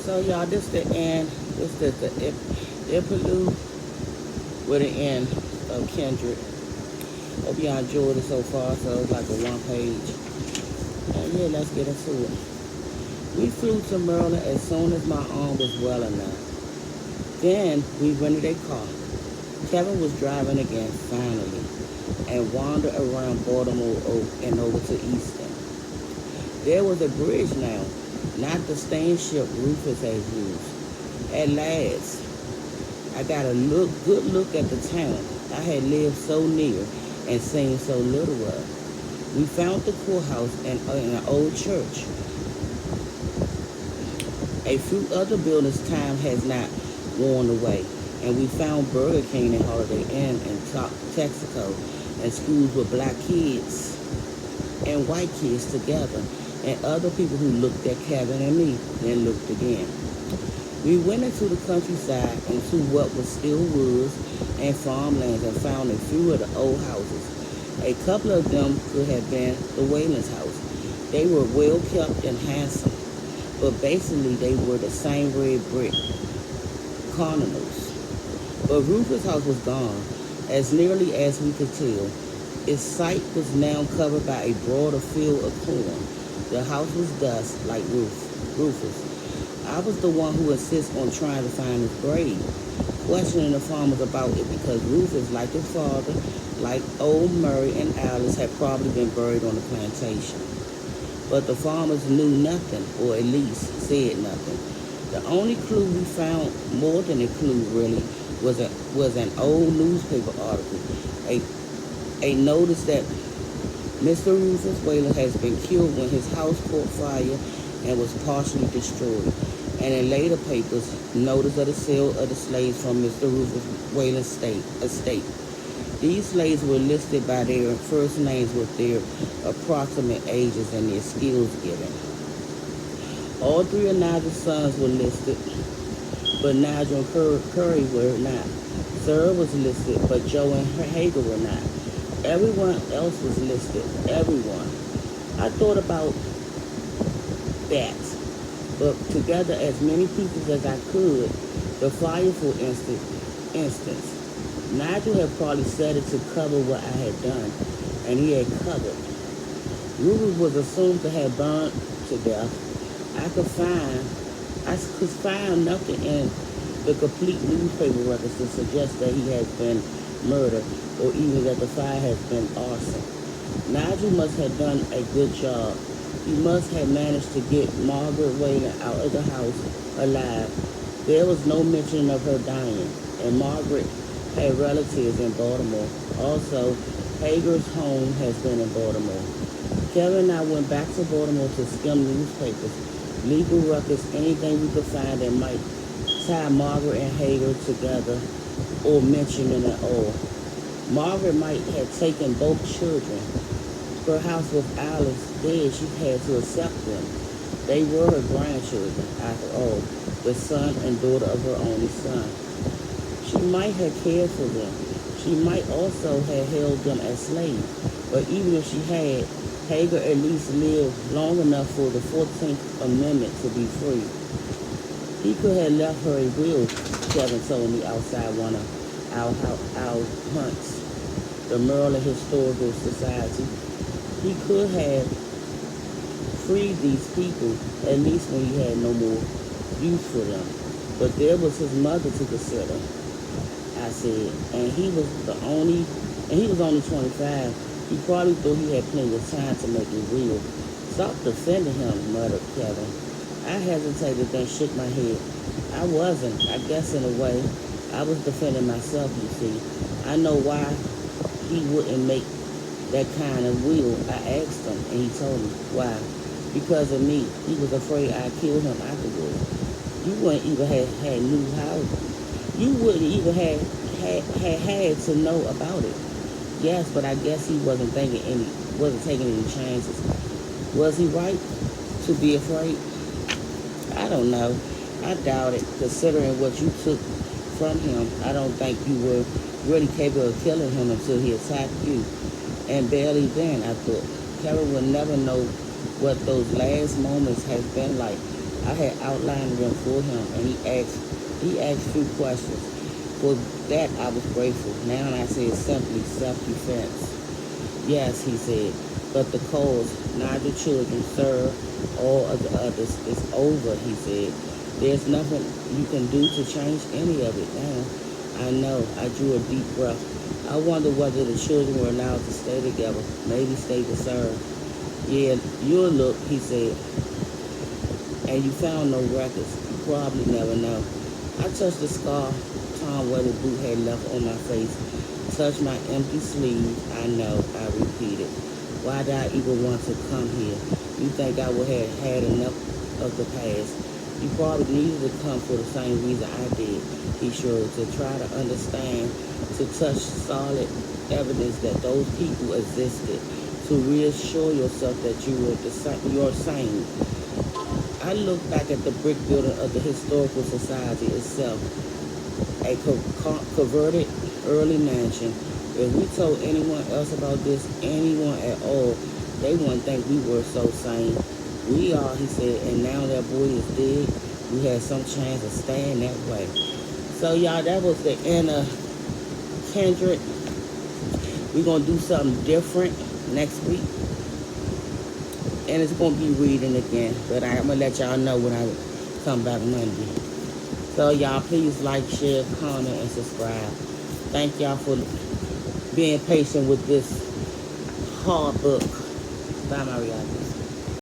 So y'all, this the end. This is the epilogue with the end of Kindred. Hope y'all enjoyed it so far. So it's like a one page. And yeah, let's get into it. We flew to Maryland as soon as my arm was well enough. Then we rented a car. Kevin was driving again, finally, and wandered around Baltimore and over to Easton. There was a bridge now, not the steamship Rufus had used. At last, I got a good look at the town I had lived so near and seen so little of. We found the courthouse and an old church. A few other buildings time has not worn away, and we found Burger King and Holiday Inn and Texaco, and schools with black kids and white kids together, and other people who looked at Kevin and me, then looked again. We went into the countryside, into what was still woods and farmlands, and found a few of the old houses. A couple of them could have been the Whalen's house. They were well kept and handsome, but basically they were the same red brick colonials. But Rufus' house was gone, as nearly as we could tell. Its site was now covered by a broader field of corn. The house was dust like Rufus. I was the one who insists on trying to find his grave, questioning the farmers about it because Rufus, like his father, like old Murray and Alice, had probably been buried on the plantation. But the farmers knew nothing, or at least said nothing. The only clue we found, more than a clue really, was an old newspaper article. A notice that Mr. Rufus Whalen has been killed when his house caught fire and was partially destroyed. And in later papers, notice of the sale of the slaves from Mr. Rufus Whalen's estate. These slaves were listed by their first names with their approximate ages and their skills given. All three of Nigel's sons were listed, but Nigel and Curry were not. Sarah was listed, but Joe and Hager were not. Everyone else was listed. Everyone. I thought about that, but together as many pieces as I could. The flyer, for instance, Nigel had probably set it to cover what I had done, and he had covered. Ruby was assumed to have burned to death. I could find nothing in the complete newspaper records to suggest that he had been murdered, or even that the fire has been arson. Nigel must have done a good job. He must have managed to get Margaret Whalen out of the house alive. There was no mention of her dying, and Margaret had relatives in Baltimore. Also, Hager's home has been in Baltimore. Kevin and I went back to Baltimore to skim newspapers, legal records, anything we could find that might tie Margaret and Hager together or mention them at all. Margaret might have taken both children. Her house with Alice dead, she had to accept them. They were her grandchildren, after all, the son and daughter of her only son. She might have cared for them. She might also have held them as slaves. But even if she had, Hager at least lived long enough for the 14th Amendment to be free. He could have left her a will, Kevin told me outside one of our hunts, the Maryland Historical Society. He could have freed these people, at least when he had no more use for them. But there was his mother to consider, I said, and he was only 25. He probably thought he had plenty of time to make it real. Stop defending him, muttered Kevin. I hesitated, then shook my head. I wasn't. I guess in a way, I was defending myself, you see. I know why he wouldn't make that kind of will. I asked him, and he told me. Why? Because of me. He was afraid I'd kill him afterwards. You wouldn't even have had knew how. You wouldn't even have had to know about it. Yes, but I guess he wasn't taking any chances. Was he right to be afraid? I don't know. I doubt it. Considering what you took from him, I don't think you were really capable of killing him until he attacked you. And barely then, I thought. Kevin will never know what those last moments have been like. I had outlined them for him, and he asked 2 questions. For that, I was grateful. Now I said simply self-defense. Yes, he said, but the cause, neither children, sir, all of the others, is over, he said. There's nothing you can do to change any of it now. I know. I drew a deep breath. I wonder whether the children were allowed to stay together, maybe stay to serve. Yeah, you'll look, he said, and you found no records. You probably never know. I touched the scar Tom Weather boot had left on my face. Touched my empty sleeve. I know, I repeated. Why did I even want to come here? You think I would have had enough of the past? You probably needed to come for the same reason I did, he shrugged, to try to understand, to touch solid evidence that those people existed, to reassure yourself that you're sane. I look back at the brick building of the Historical Society itself, a converted early mansion. If we told anyone else about this, anyone at all, they wouldn't think we were so sane. We are, he said, and now that boy is dead, we had some chance of staying that way. So, y'all, that was the end of Kindred. We're going to do something different next week. And it's going to be reading again. But I'm going to let y'all know when I come back Monday. So, y'all, please like, share, comment, and subscribe. Thank y'all for being patient with this hard book by Marietta.